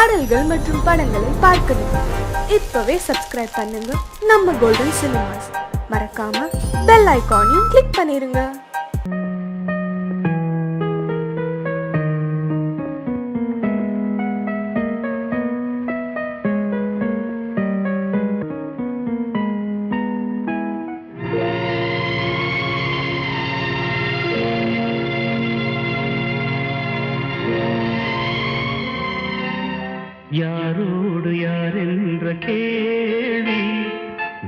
பாடல்கள் மற்றும் படங்களை பார்க்கணுமா? இப்பவே சப்ஸ்கிரைப் பண்ணுங்க நம்ம கோல்டன் சினிமாஸ். மறக்காம பெல் ஐகானையும் கிளிக் பண்ணிருங்க. யாரோடு யார் என்ற கேள்வி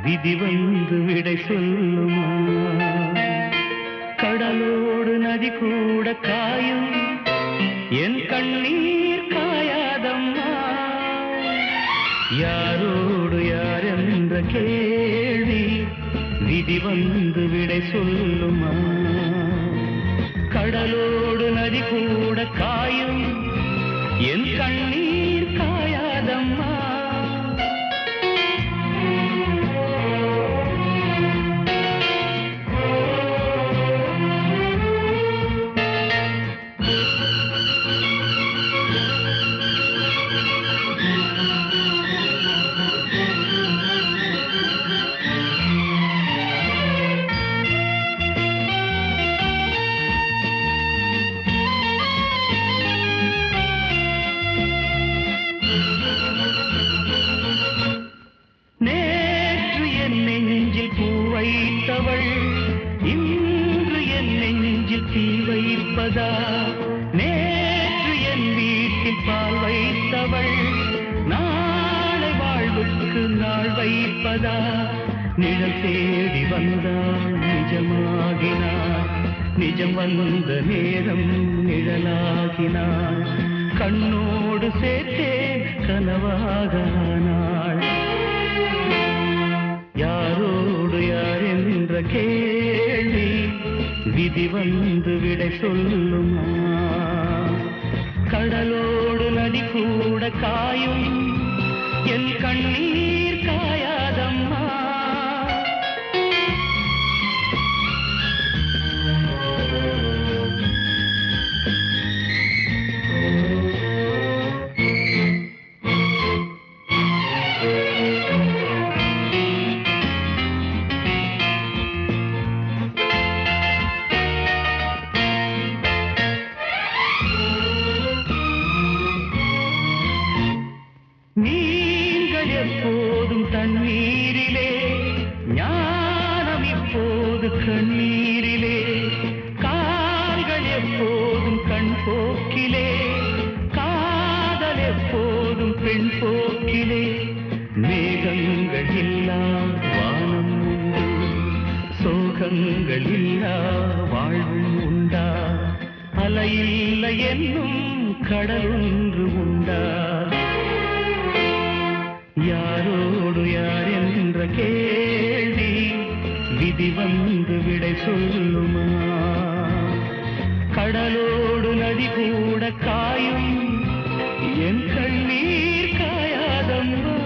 விதி வந்து விடை சொல்லுமா? கடலோடு நதி கூட காயும் என் கண்ணீர் காயாதம்மா. யாரோடு யார் என்ற கேள்வி விதி வந்து விடை சொல்லுமா? கடலோடு நதி கூட காயும் என் கண்ணீர் காயாதம்மா. வைத்தவள் இன்று என் நெஞ்சில் தீ வைப்பதா? நேற்று என் வீட்டில் பால் வைத்தவள் நாளை வாழ்வுக்கு நாள் வைப்பதா? நிழல் தேடி வந்தால் நிஜமாகினாள், நிஜம் வந்த நேரம் நிழலாகினாள். கண்ணோடு சேர்த்தேன் கனவாகானாள். யாரோடு யார் என்ற கேள்வி விதி வந்து விடை சொல்லுமா? கடலோடு நதி கூட காயும் என் கண்ணீர் காயாதம்மா. நீங்கள் எப்போதும் தண்ணீரிலே, ஞானம் இப்போது கண்ணீரிலே. கால்கள் எப்போதும் கண் போக்கிலே, காதல் எப்போதும் பெண் போக்கிலே. மேகங்கள் இல்லா வானம் உண்டு, சோகங்கள் இல்லா வாழ்வும் உண்டா? அலையில்லை என்னும் கடல் ஒன்று உண்டா? யாரோடு யார் என்ற கேள்வி விதி வந்து விடை சொல்லுமா? கடலோடு நதி கூட காயும் என் கண்ணீர் காயாதம்மா.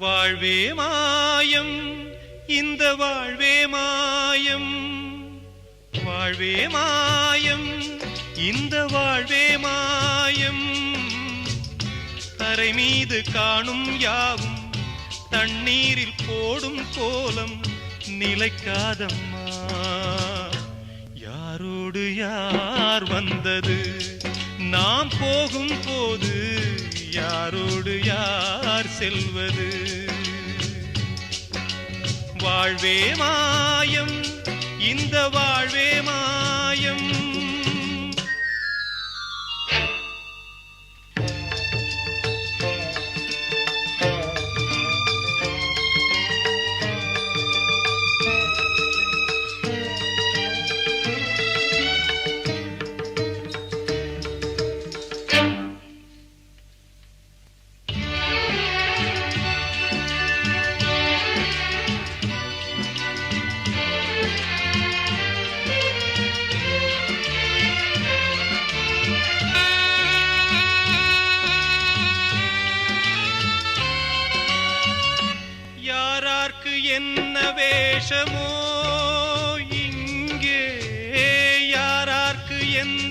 வாழ்வே மாயம் இந்த வாழ்வே மாயம், வாழ்வே மாயம் இந்த வாழ்வே மாயம். தரை மீது காணும் யாவும் தண்ணீரில் போடும் கோலம் நிலைக்காதம்மா. யாரோடு யார் வந்தது நாம் போகும் போது, யாரோடு யார் செல்வது? வாழ்வே மாயம் இந்த வாழ்வே மாயம்.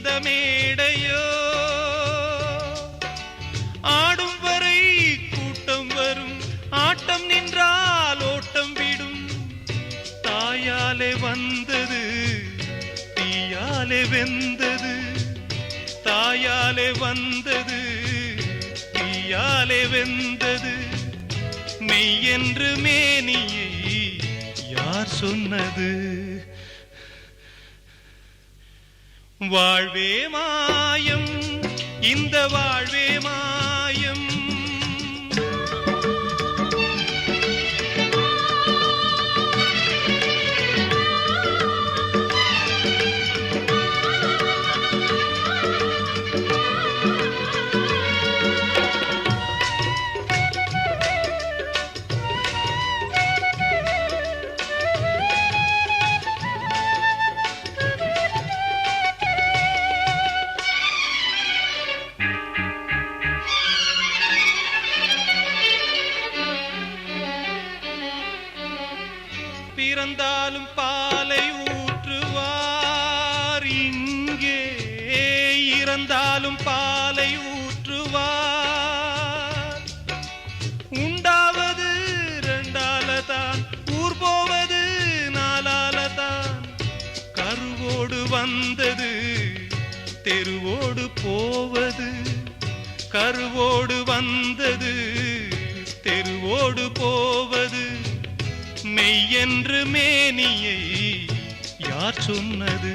இந்த மேடையோ ஆடும் வரை கூட்டம் வரும் ஆட்டம் நின்றால் ஓட்டம் விடும் தாயாலே வந்தது தீயாலே வெந்தது தாயாலே வந்தது தீயாலே வெந்தது மெய் என்று மேனியை யார் சொன்னது வாழ்வே மாயம் இந்த வாழ்வே மாயம் பிறந்தாலும் பாலை ஊற்றுவார் இங்கே இறந்தாலும் பாலை ஊற்றுவார் உண்டாவது ரெண்டாலதான் ஊர் போவது நாலாலதான் கருவோடு வந்தது தெருவோடு போவது கருவோடு வந்தது தெருவோடு போவது மெய் என்று மேனியை யார் சொன்னது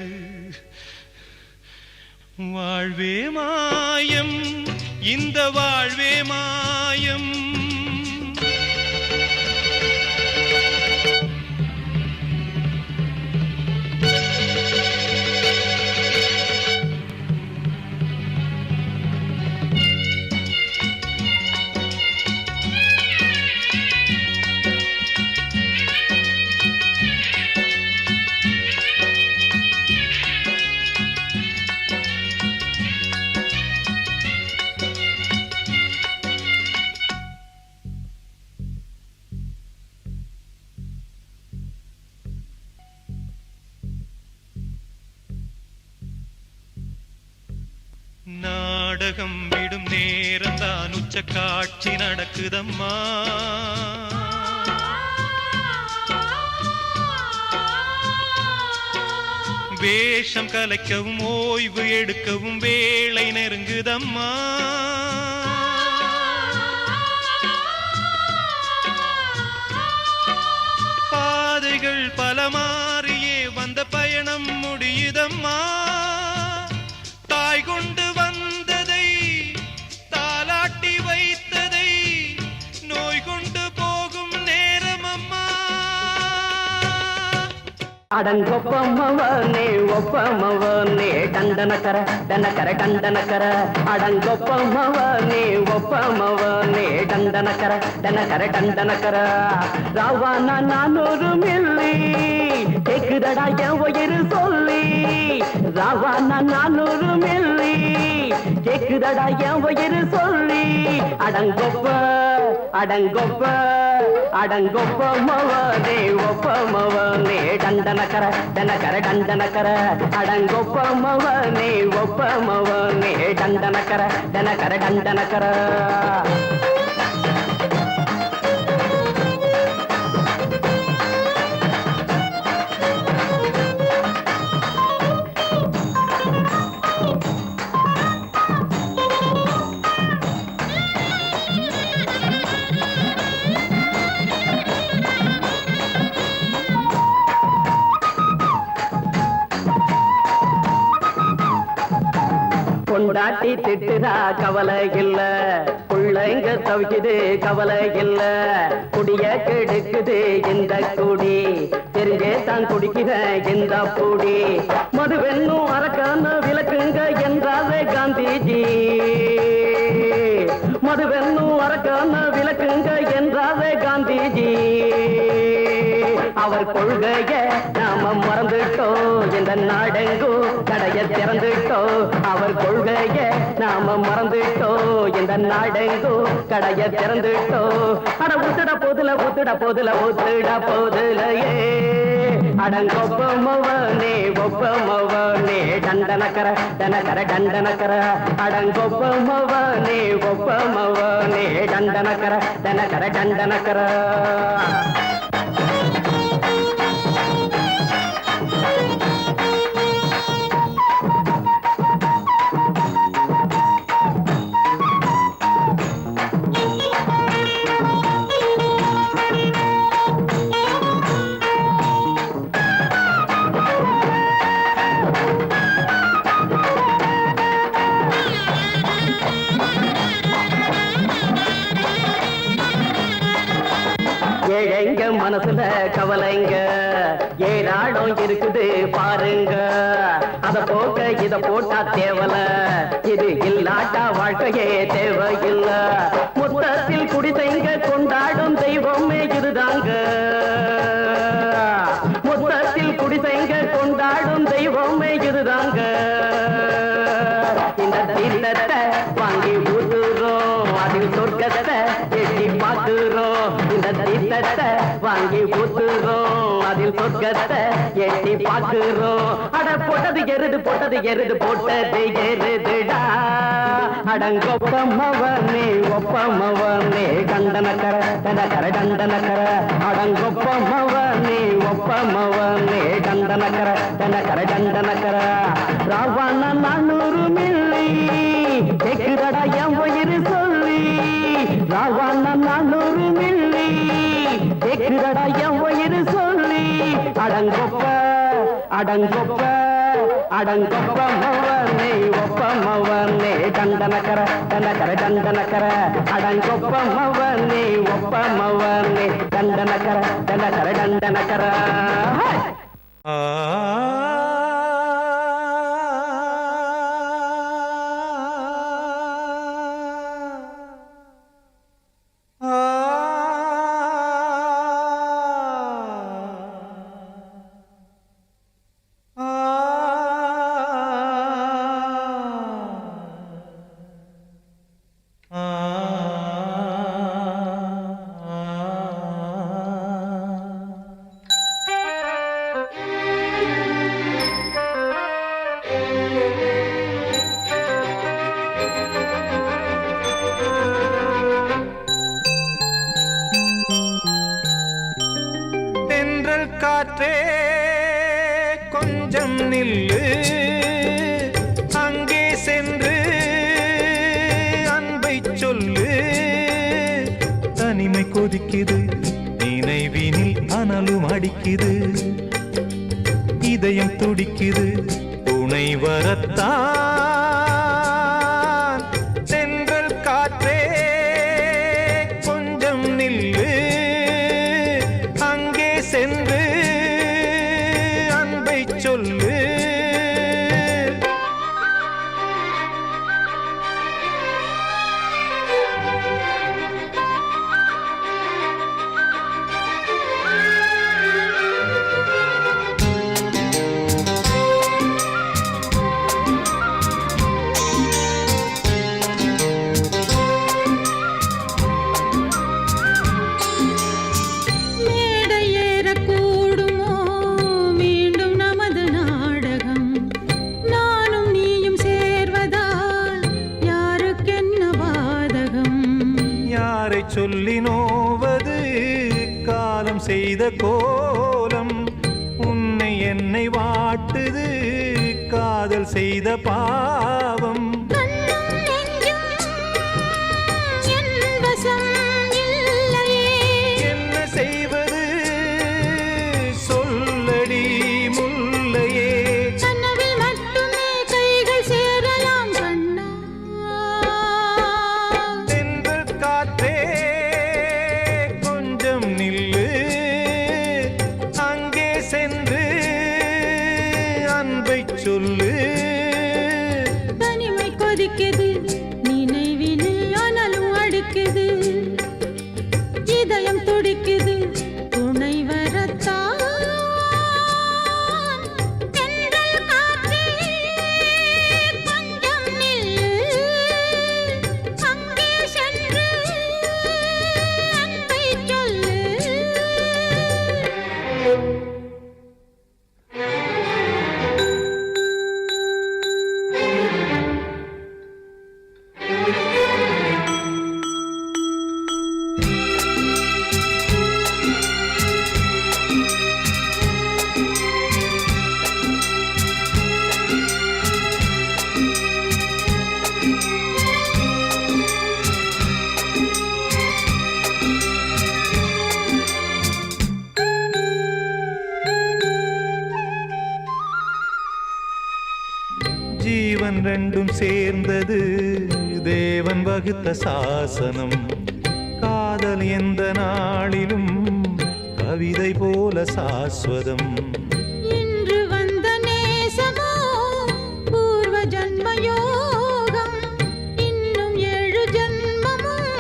வாழ்வே மாயம் இந்த வாழ்வே மாயம் நாடகம் விடும் நேரம்தான் உச்ச காட்சி நடக்குதம்மா வேஷம் கலைக்கவும் ஓய்வு எடுக்கவும் வேளை நெருங்குதம்மா பாதைகள் பல மாறியே வந்த பயணம் முடியுதம்மா தாய் கொண்டு வந்ததை தாலாட்டி வைத்ததை நோய் கொண்டு போகும் நேரம் அம்மா அடங்கொப்பமவனே ஒப்பமவனே டண்டனக்கர டனக்கர டண்டனக்கர அடங்கொப்பமவனே ஒப்பமவனே டண்டனக்கர டனக்கர டண்டனக்கர ராவானா 400 மில்லி கேக்குதடா என் உயிர் சொல்லி ராவானா 400 மில்லி கேக்குதடா என் உயிர் சொல்லி அடங்கொப்ப அடங்கொப்ப அடங்கொப்பமவனே ஒப்பமவனே டண்டனக்கர டனக்கர டண்டனக்கர அடங்கொப்பமவனே ஒப்பமவனே டண்டனக்கர டனக்கர டண்டனக்கர பொண்டாட்டி திட்டுதா கவலை இல்ல புள்ளைங்க தவிக்குது கவலை இல்ல குடிய கெடுக்குது இந்த குடி தெரிஞ்சே தான் குடிக்கிற இந்த பூடி மதுவென்னும் அரக்கான விளக்குங்க என்றாலே காந்திஜி மதுவென்னும் அரக்கான விளக்குங்க என்றாலே காந்திஜி அவர் கொள்கைய நாம மறந்துட்டோம் இந்த நாடெங்கும் கடைய திறந்துட்டோம் அவர் கொள்கைய நாம மறந்துட்டோம் இந்த நாடெங்கும் கடைய திறந்துட்டோம் அட ஊத்துட போதுல ஊத்துட போதுல ஊத்துட போதுலையே அடங்கொப்பமவனே ஒப்பமவனே டண்டனக்கர டனக்கர டண்டனக்கர அடங்கொப்பமவனே ஒப்பமவனே டண்டனக்கர டனக்கர டண்டனக்கர ஏழைங்க மனசுல கவலைங்க ஏராளம் இருக்குது பாருங்க அத போக்க இத போட்டா தேவல இது இல்லாட்டா வாழ்க்கையே தேவையில்ல மொத்தத்தில் குடிசைங்க கொண்டாடும் தெய்வமே இதுதாங்க மொத்தத்தில் குடிசைங்க கொண்டாடும் தெய்வமே இதுதாங்க இந்த தீர்த்தத்தை வாங்கி ஊத்துறோம் அதில் சொர்க்கத்தை எட்டி பார்க்கிறோம் இந்த தீர்த்தத்தை வாங்கி ஊத்துறோம் அதில் சொர்க்கத்தை எட்டி பார்க்கிறோம் அட போட்டது எருது போட்டது எருதுடா அடங்கொப்பமவனே ஒப்பமவனே கண்டனக்கர டனக்கர டண்டனக்கர அடங்கொப்பமவனே ஒப்பமவனே கண்டனக்கர டனக்கர டண்டனக்கர ராவண 400 மில்லி கேக்குதடா என் உயிர் சொல்லி ராவண 400 மில்லி கேக்குதடா என் உயிர் சொல்லி அடங்கொப்ப அடங்கொப்ப அடங்கொப்பமவனே ஒப்பமவனே டண்டனக்கர டனக்கர டண்டனக்கர அடங்கொப்பமவனே ஒப்பமவனே டண்டனக்கர டனக்கர டண்டனக்கர காற்றே கொஞ்சம் நில்லு அங்கே சென்று அன்பை சொல்லு தனிமை கொதிக்குது நினைவினில் அனலும் அடிக்குது இதயம் துடிக்குது துணை வரத்தான் சென்றல் காற்றே கொஞ்சம் நில்லு அங்கே சென்று அன்பை சொல்லு சொல்லி நோவது காலம் செய்த கோலம் உன்னை என்னை வாட்டுது காதல் செய்த பாவம் என்ன செய்வது சொல்லடி முல்லையே கனவில் மட்டுமே கைகள் சேரலாம் கண்ணா தென்றல் காற்றே கொஞ்சம் நில்லு அங்கே சென்று அன்பை சொல்லு தனிமை கொதிக்குது நினைவிலே அனலும் அடிக்குது இதயம் துடிக்குது துணை வரத்தான் தென்றல் காற்றே கொஞ்சம் நில்லு அங்கே சென்று அன்பை சொல்லு ஜீவன் ரெண்டும் சேர்ந்தது தேவன் வகுத்த சாசனம். காதல் எந்த நாளிலும் கவிதை போல சாஸ்வதம். இன்று வந்த நேசமோ பூர்வ ஜன்ம யோகம். இன்னும் 7 ஜன்மமும்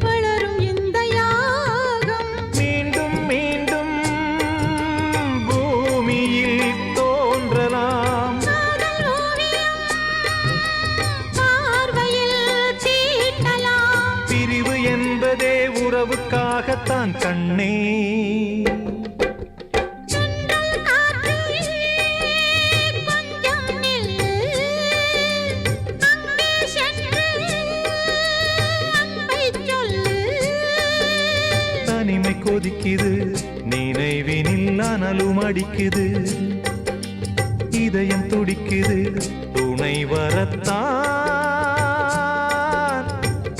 வளரும் இந்த யாகம். மீண்டும் மீண்டும் பூமியில் தோன்றலாம். காதல் ஓவியம் பார்வையில் தீட்டலாம். பிரிவு என்பதே உறவுக்காகத்தான் கண்ணே. தென்றல் காற்றே கொஞ்சம் நில். அங்கே சென்று அன்பைச் சொல்லு. தனிமை கொதிக்குது நினைவினில் அனலும் அடிக்குது. இதயம் துடிக்குது துணை வரத்தான்.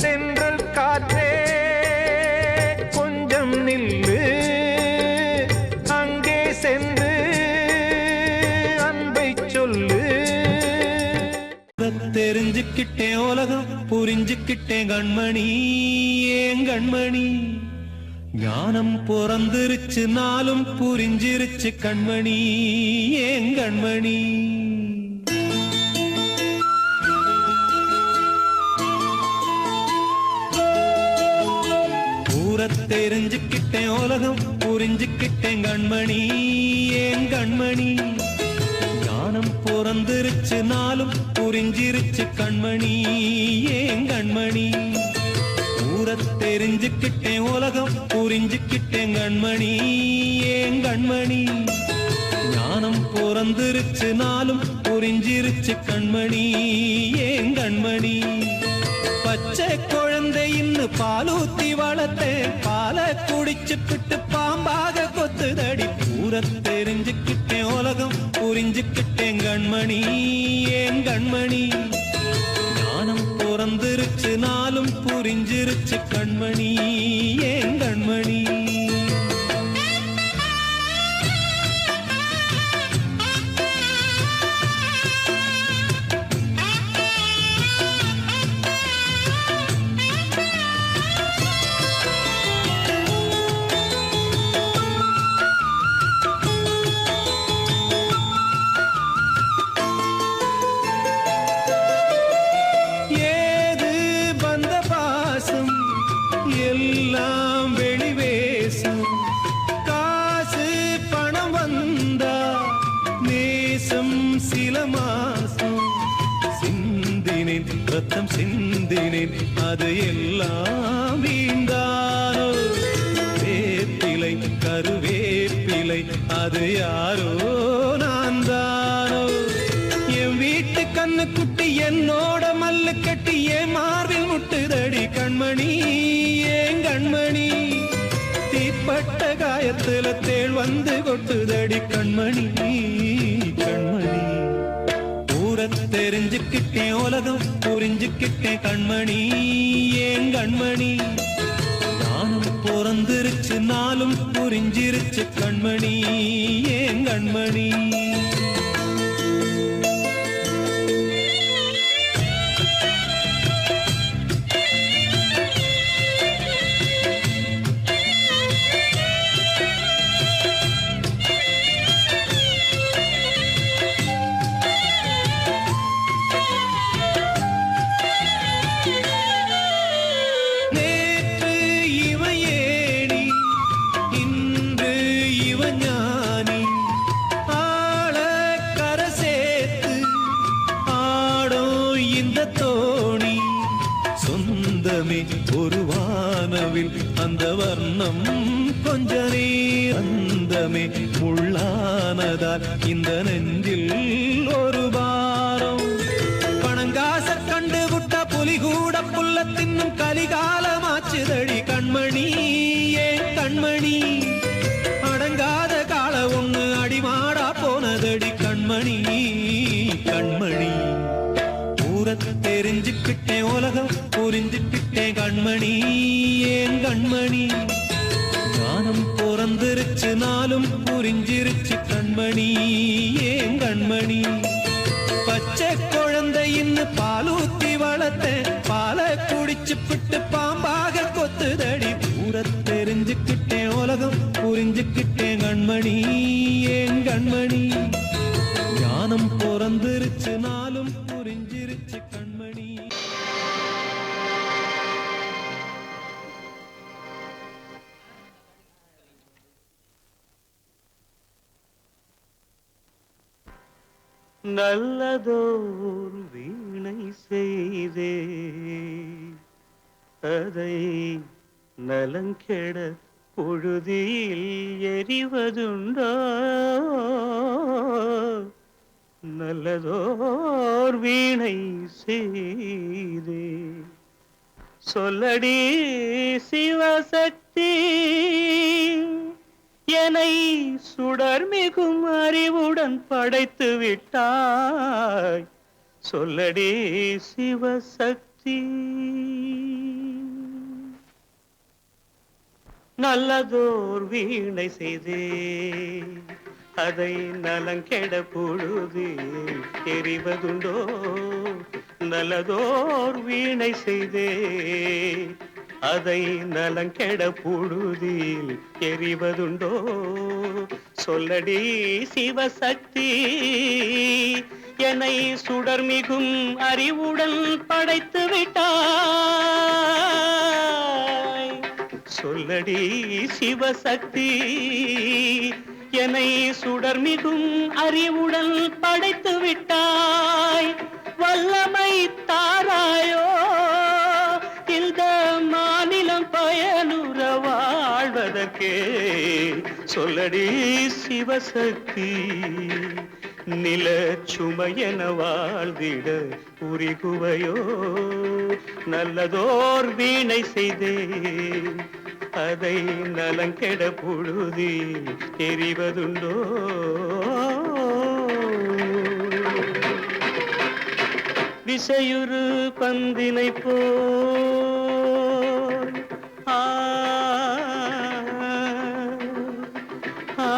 தென்றல் காற்றே கொஞ்சம் நில்லு. அங்கே சென்று அன்பை சொல்லு. தெரிஞ்சுக்கிட்டேன் உலகம் புரிஞ்சுக்கிட்டேன் கண்மணி. ஏன் கண்மணி ஞானம் பிறந்திருச்சு நாளும் புரிஞ்சிருச்சு கண்மணி. ஏன் கண்மணி தெரிஞ்சுக்கிட்டேன் உலகம் புரிஞ்சுக்கிட்டேன் கண்மணி. ஏன் கண்மணி ஞானம் பிறந்திருச்சு நாளும் புரிஞ்சிருச்சு கண்மணி. ஏன் கண்மணி தெரிஞ்சுக்கிட்டேன் உலகம் புரிஞ்சுக்கிட்டேன் கண்மணி. ஏன் கண்மணி ஞானம் பிறந்திருச்சு நாளும் புரிஞ்சிருச்சு கண்மணி. ஏன் கண்மணி பச்சை குழந்தை இன்னும் பாலூத்தி வளர்த்தேன். பாலை குடிச்சு பிட்டு பாம்பாக கொத்துதடி. தெரிஞ்சுக்கிட்டேன் உலகம் புரிஞ்சுக்கிட்டேன் கண்மணி. ஏன் கண்மணி ஞானம் பிறந்திருச்சு நாளும் புரிஞ்சிருச்சு கண்மணி. ஏன் கண்மணி எல்லாம் வெளிவேசம். காசு பணம் வந்தா நேசம் சில மாசம். சிந்தினேன் ரத்தம் சிந்தினேன் அது எல்லாம் வீந்தானோ. வேப்பிலை கருவேப்பிலை அது யாரோ நான் தானோ. என் வீட்டு கண்ணு குட்டி என்னோட மல்லு கட்டி என் மார்பில் முட்டுதடி கண்மணி. ஏன் கண்மணி தீப்பட்ட காயத்துல தேள் வந்து கொட்டுதடி கண்மணி. கண்மணி தெரிஞ்சுக்கிட்டேன் உலகம் புரிஞ்சுக்கிட்டேன் கண்மணி. ஏன் கண்மணி ஞானம் பிறந்திருச்சு நாளும் புரிஞ்சிருச்சு கண்மணி. ஏன் கண்மணி ஒரு வானவில் அந்த வர்ணம் கொஞ்ச நேரந்தமே முள்ளானதால் இந்த நெஞ்சில் ஒரு பாரம். பணங்காச கண்டு விட்ட புலி கூட புல்ல தின்னும் கலிகாலமாச்சுதடி கண்மணி. ஏன் கண்மணி அடங்காத கால ஒண்ணு அடிமாடா போனதடி கண்மணி. கண்மணி தெரிஞ்சுக்கிட்டேன் உலகம் புரிஞ்சுக்கிட்டேன் கண்மணி. ஏன் கண்மணி ஞானம் பிறந்திருச்சு நாளும் புரிஞ்சிருச்சு கண்மணி. ஏன் கண்மணி பச்சை குழந்தை ஆசையின்னு பாலூத்தி வளர்த்தேன் பாலை குடிச்சு பிட்டு பாம்பாக கொத்துதடி ஊர தெரிஞ்சுக்கிட்டேன் உலகம் புரிஞ்சுக்கிட்டேன் கண்மணி ஏன் கண்மணி ஞானம் பிறந்திருச்சு நாளும் புரிஞ்சிருச்சு கண்மணி. நல்லதோர் வீணை செய்தே அதை நலங்கெட பொழுதில் எறிவதுண்டோ நல்லதோர் வீணை செய்தே சொல்லடி சிவசக்தி என்னை சுடர் மிகும் அறிவுடன் படைத்து விட்டாய் சொல்லடி சிவசக்தி. நல்லதோர் வீணை செய்தே அதை நலங்கெட பொழுது எறிவதுண்டோ நல்லதோர் வீணை செய்தே அதை நலங்கெட பொழுதில் எறிவதுண்டோ சொல்லடி சிவசக்தி என்னை சுடர் மிகும் அறிவுடன் படைத்து விட்டாய் சொல்லடி சிவசக்தி என்னை சுடர் மிகும் அறிவுடன் படைத்து விட்டாய் வல்லமை தாராயோ இந்த மாநிலம் பயனுற வாழ்வதற்கே சொல்லடி சிவசக்தி நில சுமையென வாழ்ந்திட புரிகுவையோ நல்லதோர் வீணை செய்தே அதை நலங்கெட பொழுதில் எறிவதுண்டோ விசையுறு பந்தினை போல் ஆ ஆ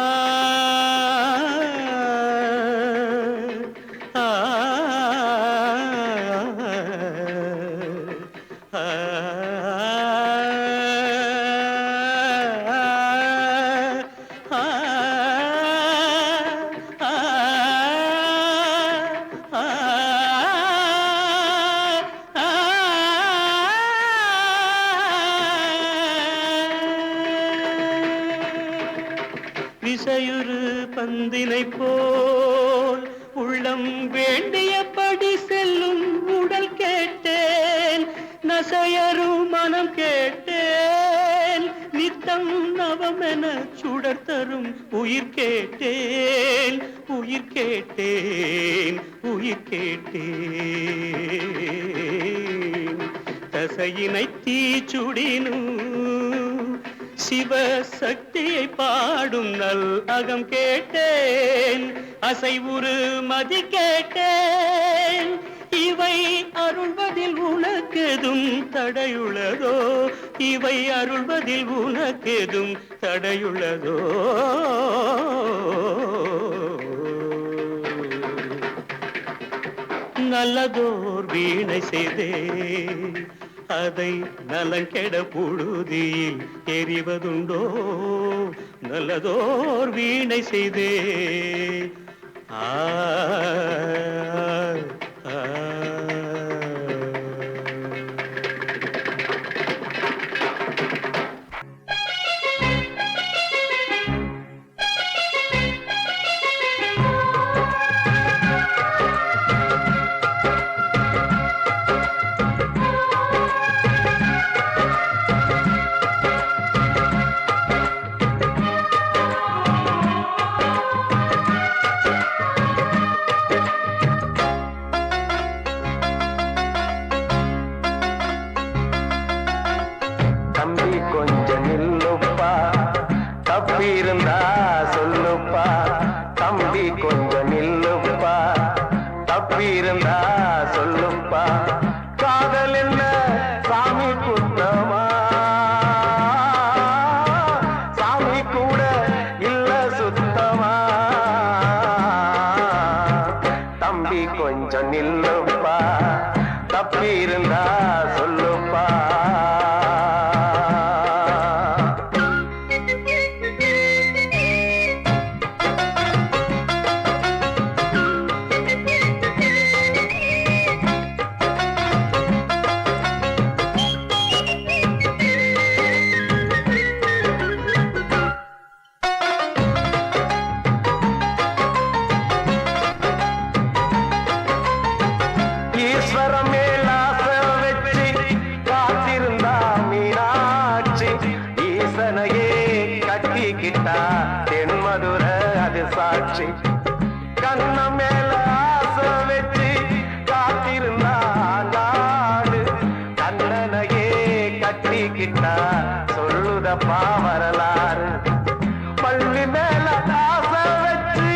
விசையுறு பந்தினை போல் உள்ளம் வேண்டியபடி செல்லும் உடல் கேட்டேன் நசையரும் மனம் கேட்டேன் நித்தம் நவமென சுடர் தரும் உயிர் கேட்டேன் உயிர் கேட்டேன் உயிர் கேட்டேன் தசையினை தீச்சுடினும் சிவசக்தியை பாடும் நல் அகம் கேட்டேன் அசைவுறு மதி கேட்டேன் இவை அருள்வதில் உனக்கெதும் தடையுள்ளதோ இவை அருள்வதில் உனக்கெதும் தடையுள்ளதோ நல்லதோர் வீணை செய்தே அதை நலங்கெட பொழுதில் எறிவதுண்டோ நல்லதோர் வீணை செய்தே ஆ ஆ தம்பி கொஞ்சம் நில்லுப்பா தப்பி இருந்தா சொல்லுப்பா தென்மதுரை அது சாட்சி கண்ண மேல ஆசை வச்சு காத்திருந்தா நாடு கண்ணனையே கட்டிக்கிட்டா சொல்லுதப்பா வரலாறு பள்ளி மேல ஆசை வச்சு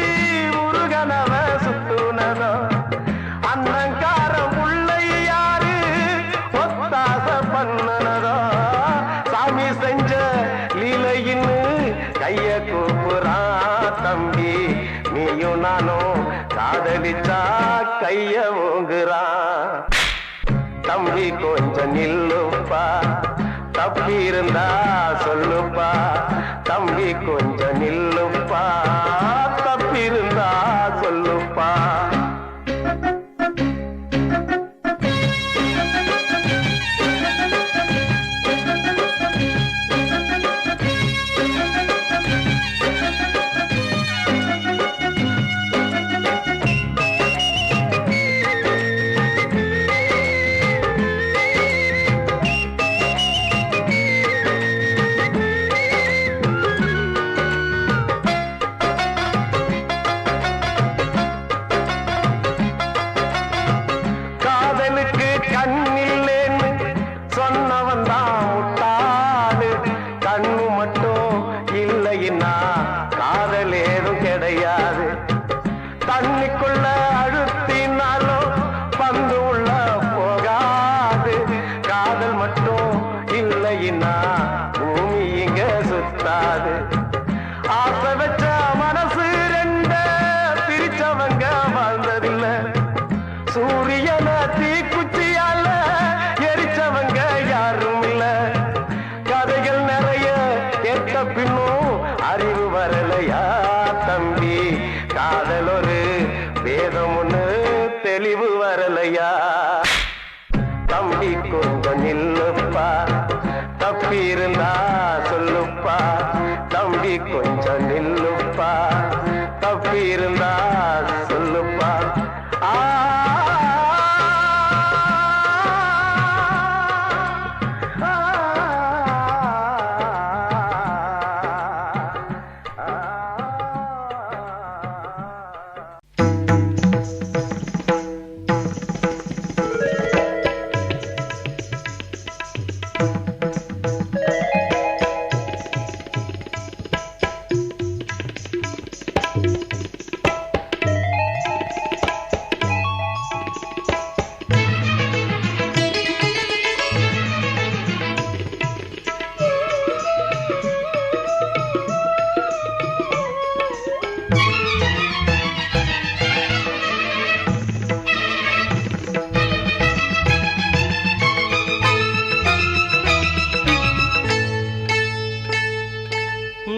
முருகனவ சுத்துனதோ அண்ணங்காரம் உள்ளை யாரு ஒத்தாச பண்ணனதோ சாமி செஞ்ச லீலையின்னு கைய கூப்புறான் தம்பி நீயும் நானும் காதலிச்சா கைய ஓங்குறான் தம்பி கொஞ்சம் நில்லுப்பா தப்பி இருந்தா சொல்லுப்பா தம்பி கொஞ்சம் நில்லுப்பா தப்பி இருந்தா சொல்லுப்பா தண்ணிக்குள்ள அழுத்தினாலும் பந்து உள்ள போகாது காதல் மட்டும் இல்லைன்னா பூமி இங்க சுத்தாது ஆசை வச்ச மனசு ரெண்ட பிரிச்சவங்க வாழ்ந்ததில்ல சூரியன தீக்குச்சியால எரிச்சவங்க யாரும் இல்ல கதைகள் நிறைய கேட்ட பின்னும் அறிவு வரலையா தம்பி காதல் ஒரு வேதம் ஒண்ணு தெளிவு வரலையா தம்பி கொஞ்சம் நில்லுப்பா தப்பி இருந்தா சொல்லுப்பா தம்பி கொஞ்சம் நில்லுப்பா தப்பி இருந்தா சொல்லுப்பா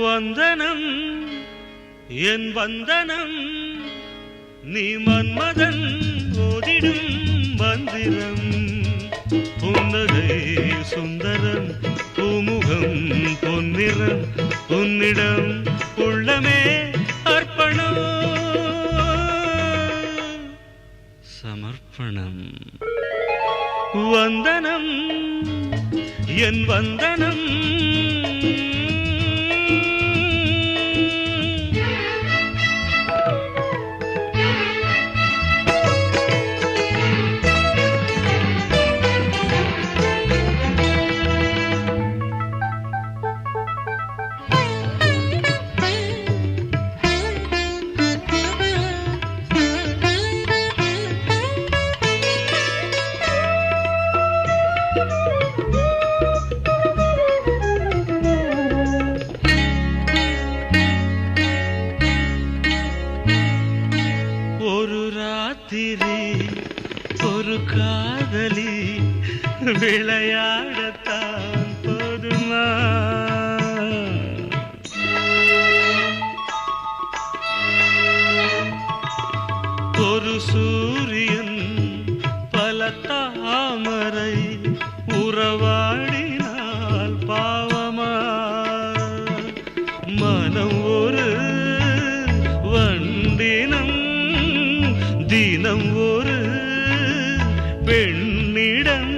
வந்தனம் என் வந்தனம் நீ மன்மதன் ஓதிடும் மந்திரம் புன்னகை சுந்தரம் பூமுகம் பொன்னிறம் உன்னிடம் உள்ளமே அர்ப்பணம் சமர்ப்பணம் வந்தனம் என் வந்தனம் ராத்திரி ஒரு காதலி விளையாடத்தான் போதுமா ஒரு சூரியன் பல தாமரை உறவாடினால் பாவமா மனம் ஒரு வண்டினம் தினம் ஒரு பெண்ணிடம்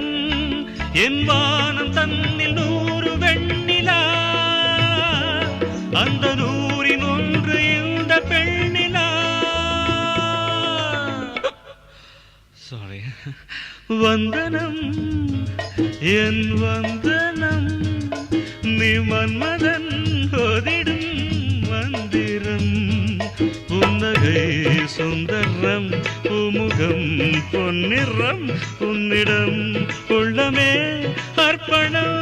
என் வானம் தன்னில் 100 வெண்ணிலா அந்த 100இன் ஒன்று இந்த பெண்ணிலா சாரி வந்தனம் என் வந்தனம் நீ மன்மதன் ஓதிடும் மந்திரம் புன்னகை சுந்தரம் புமுகம் பொன்னிறம் உன்னிடம் உள்ளமே அர்ப்பணம்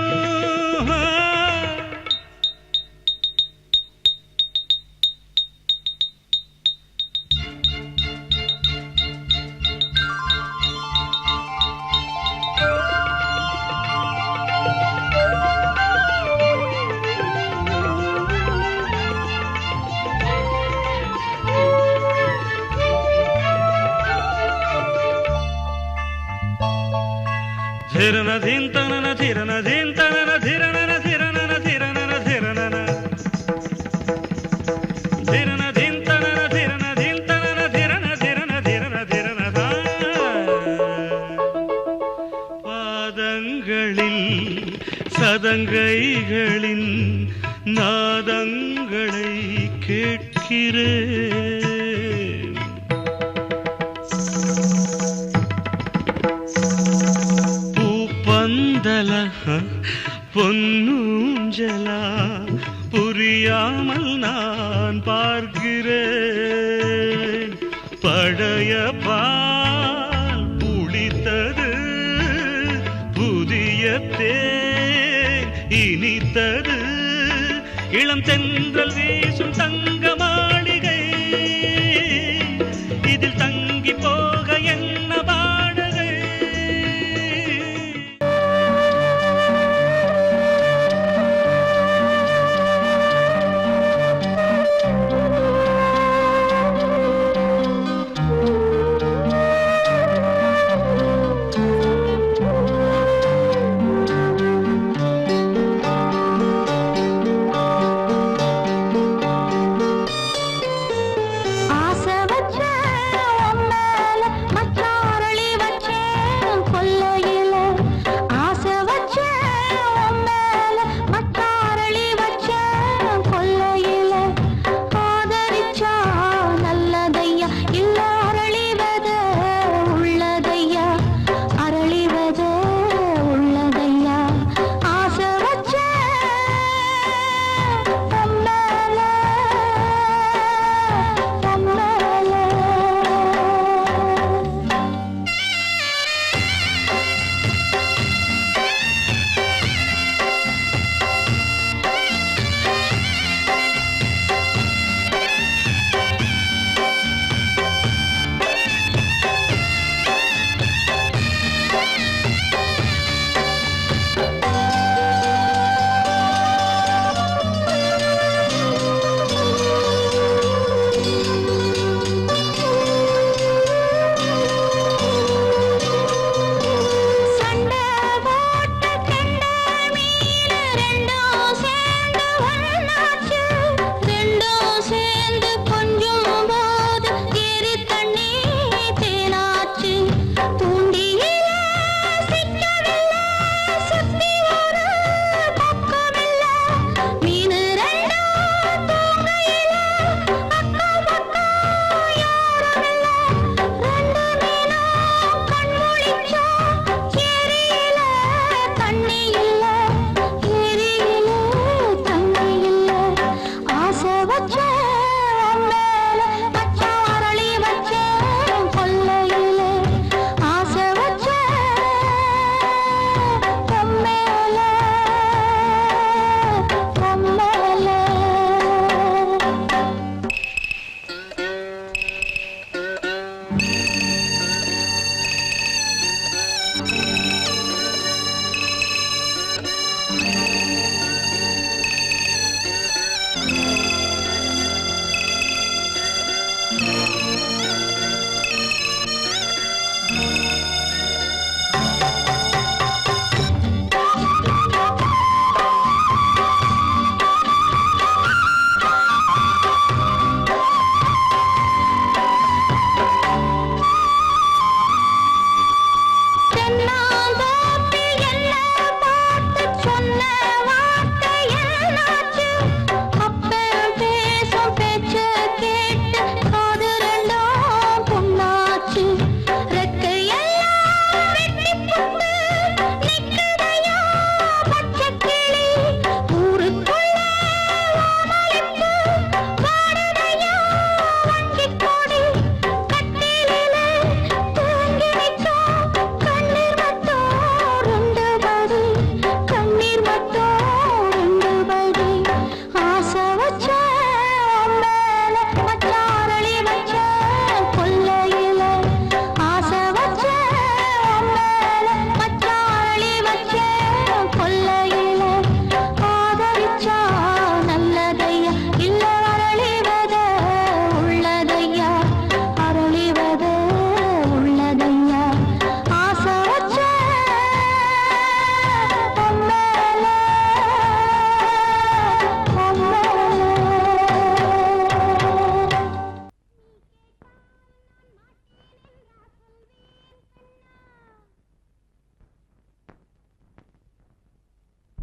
धिरना धिन तनना धिरना धिन तनना धिरना धिरना धिरना धिरना धिरना धिन तनना धिरना धिन तनना धिरना धिरना धिरना धिरना பாதங்களில் சதங்கைகளின் நாதங்களை கேட்கிறேன் பொன்னூஞ்சலா புரியாமல் நான் பார்க்கிறேன் பழைய பால் புளித்தது புதிய தேன் இனித்தது இளம் தென்றல் வீசும் தங்க மாளிகை இதில் தங்கி போக என்ன பாடகை ஆசை வச்ச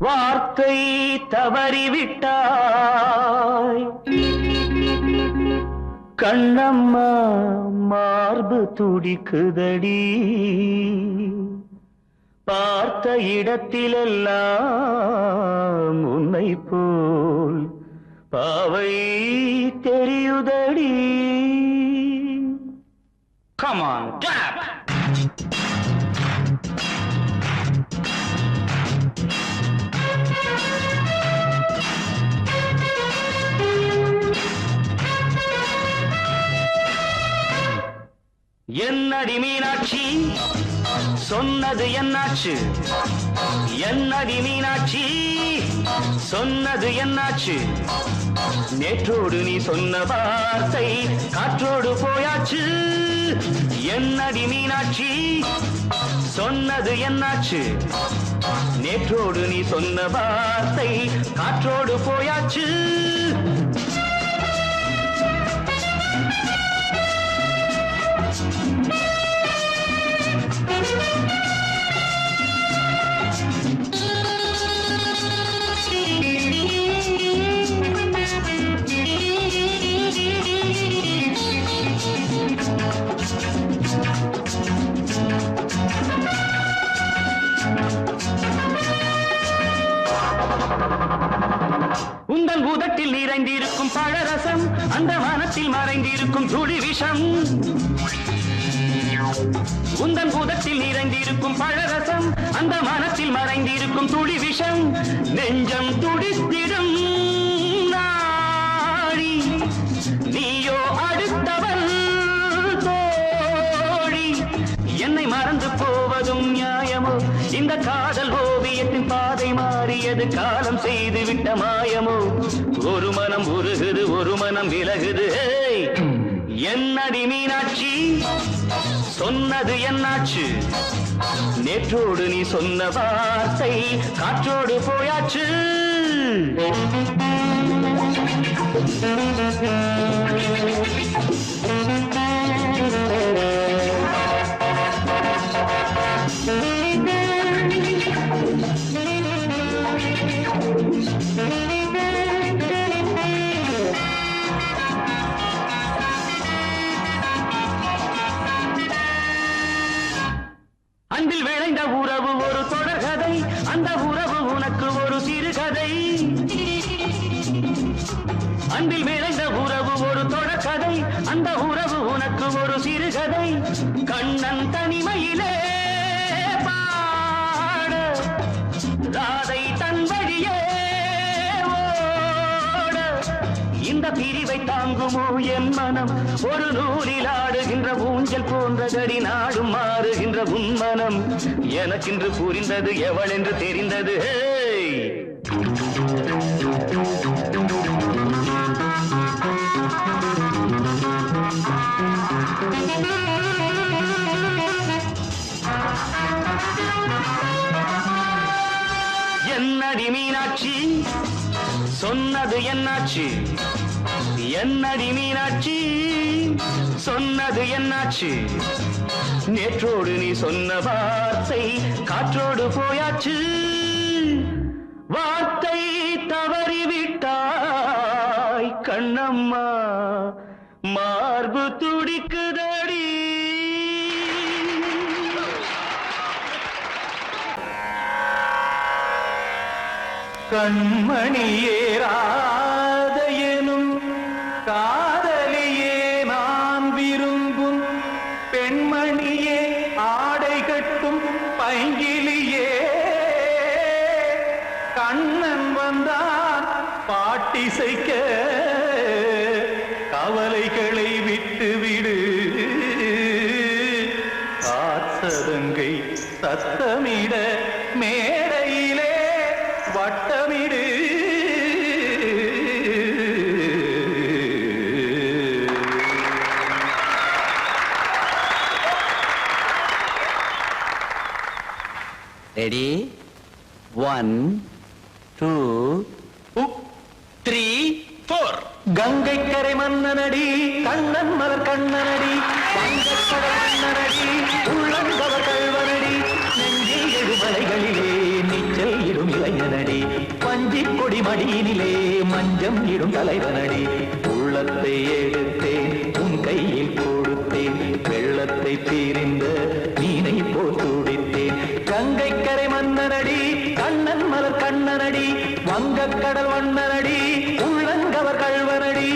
வார்த்தை தவறிவிட்டாய் கண்ணம்மா மார்பு துடிக்குதடி பார்த்த இடத்திலெல்லாம் உன்னை போல் பாவை தெரியுதடி. Come on, tap! என்னடி மீனாட்சி சொன்னது என்னாச்சு? என்னடி மீனாட்சி சொன்னது என்னாச்சு? நேற்றோடு நீ சொன்ன வார்த்தை காற்றோடு போயாச்சு. என்னடி மீனாட்சி சொன்னது என்னாச்சு? நேற்றோடு நீ சொன்ன வார்த்தை காற்றோடு போயாச்சு. உந்தன் உதட்டில் நிறைந்திருக்கும் பழரசம் அந்த மனத்தில் மறைந்திருக்கும் துளி விஷம். உந்தன் உதட்டில் நிறைந்திருக்கும் பழரசம் அந்த மனத்தில் மறைந்திருக்கும் துளி விஷம். நெஞ்சம் துடித்திடும் நாடி நீயோ அடுத்தவள் தோழி. என்னை மறந்து போவதும் நியாயமோ? இந்த காதல் ஓவியத்தின் பாதை மாறியது காலம் செய்து விட்ட மாயமோ? ஒரு மனம் உருகுது ஒரு மனம் விலகுது. என்னடி மீனாட்சி சொன்னது என்னாச்சு? நேற்றோடு நீ சொன்ன வார்த்தை காற்றோடு போயாச்சு. அன்பில் விளைந்த உறவு ஒரு தொடர்கதை அந்த உறவு உனக்கு ஒரு சிறுகதை. அன்பில் விளைந்த உறவு ஒரு தொடர்கதை அந்த உறவு உனக்கு ஒரு சிறுகதை. கண்ணன் தனிமையிலே பாட ராதை தன் வழியே ஓட. இந்த பிரிவை தாங்குமோ என் மனம்? ஒரு நூலில் ஆடுகின்ற ஊஞ்சல் போன்றதடி நாடும் மாறுகின்ற உன்மனம். எனக்கென்று புரிந்தது எவள் என்று தெரிந்தது. என்னடி மீனாட்சி சொன்னது என்னாச்சு? என்னடி மீனாட்சி சொன்னது என்னாச்சு? நேற்றோடு நீ சொன்ன வார்த்தை காற்றோடு போயாச்சு. வார்த்தை தவறிவிட்டாய் கண்ணம்மா மார்பு துடிக்குதடி. கண்மணியேராத எனும் காதலியே நான் விரும்பும் பெண்மணியே ஆடை கட்டும் பைங்கிலியே. கண்ணன் வந்தான் பாட்டிசைக்க கவலைகளை விட்டுவிடு. காசதங்கை சத்தமிட மேடையிலே வட்டமிடு. ரெடி 1 2 3 4. கங்கை கரை மன்னனடி கண்ணன் மலர் கண்ணனடி வங்கக்கடல் மன்னனடி உள்ளங்கவர் கல்வனடி நெஞ்சில் எழுமலைகளிலே நீச்சல் இடும் இளைஞனடி. மடியினிலே மஞ்சம் இடும் தலைவனடி உள்ளத்தை எடுத்தேன் உன் கையில் கொடுத்தேன் வெள்ளத்தை பிரிந்த மீனை போல் துடித்தேன் கங்கை கரை மன்னனடி கண்ணன் மலர் கண்ணனடி வங்கக் கடல் வண்ணனடி உள்ளங்கவர் கள்வனடி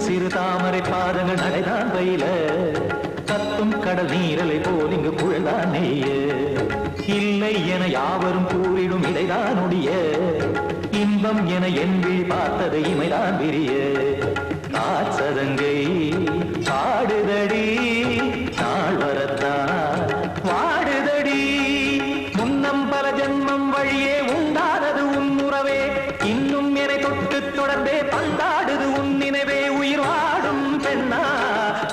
சிறு தாமரை பாதங்கள் நடைதான் பயில கத்தும் கடல் நீரலை போல் இங்கு புழல்தான் நெய்ய இல்லை என யாவரும் கூறிடும் இடைதான் ஒடிய இன்பம் என என் விழி பார்த்தது இமைதான் விரிய காற்சதங்கை பாடுதடி நாள் வரத்தான் வாடுதடி முன்னம் பல ஜென்மம் வழியே உண்டானது உன் உறவே இன்னும் என்னை தொட்டு தொடர்ந்தே பந்தாடுது உன் நினைவே உயிர் வாடும் பெண்ணா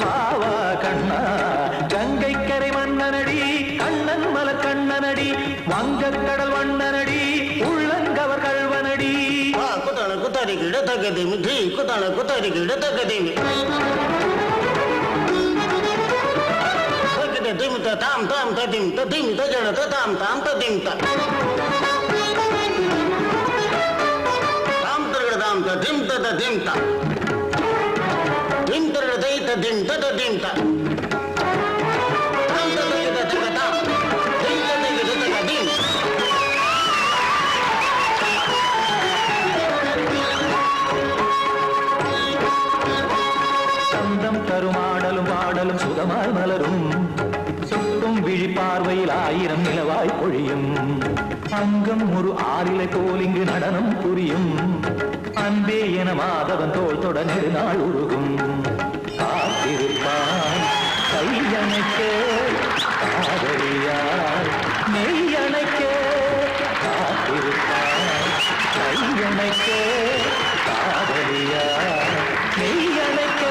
பாவா கண்ணா கங்கை கரை மன்னனடி கண்ணன் மலர் கண்ணனடி வங்கக் கடல் வண்ணனடி உள்ளங்கவர் கள்வனடி குத்தான குத்தாரி கிட தகதிமி டி குத்தான குத்தாரி கிட தகதிமி திம் தாம் தாம் ததிம் ததிம் தஜன தாம் தாம் ததிம் தாம் தரகட தாம் ததிம் ததிம் தாம் திம் தரகட தை ததிம் ததிம் தாம் தாம் தரகட தகதாம் திம் தரகட தகதிம் சந்தம் கருமாடலும் பாடலும் சுகமாய் மலரும் சொட்டும் விழி பார்வையில் ஆயிரம் நிலவாய் பொழியும் அங்கம் ஒரு ஆறிலை போல் இங்கு நடனம் புரியும் அன்பே என மாதவன் தோள் தொட நெடுநாள் உருகும் காத்திருப்பான் கையணைக்க காதலியார் மெய்யணைக்க காத்திருப்பான் கையணைக்க காதலியார் மெய்யணைக்க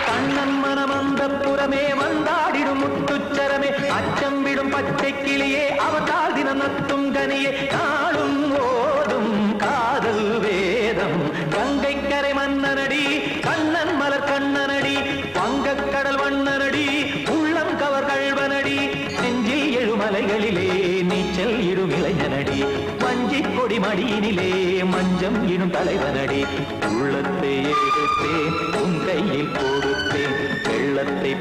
கண்ணன் மனமந்த புறமே வந்தாடிடும் முத்துச்சரமே அச்சம் விடும் பச்சை கிளியே அவதால் தினம் நத்தும் கனியே நாளும் ஓதும் காதல் வேதம் கங்கை கரை மன்னனடி கண்ணன் மலர் கண்ணனடி வங்கக் கடல் வண்ணனடி உள்ளம் கவர் கள்வனடி நெஞ்சில் எழுமலைகளிலே நீச்சல் இடும் இளைஞனடி வஞ்சிக் கொடி மடியினிலே மஞ்சம் இடும் தலைவனடி உள்ளத்தை எடுத்தேன் உன் கையில் கொடுத்தேன் வெள்ளத்தை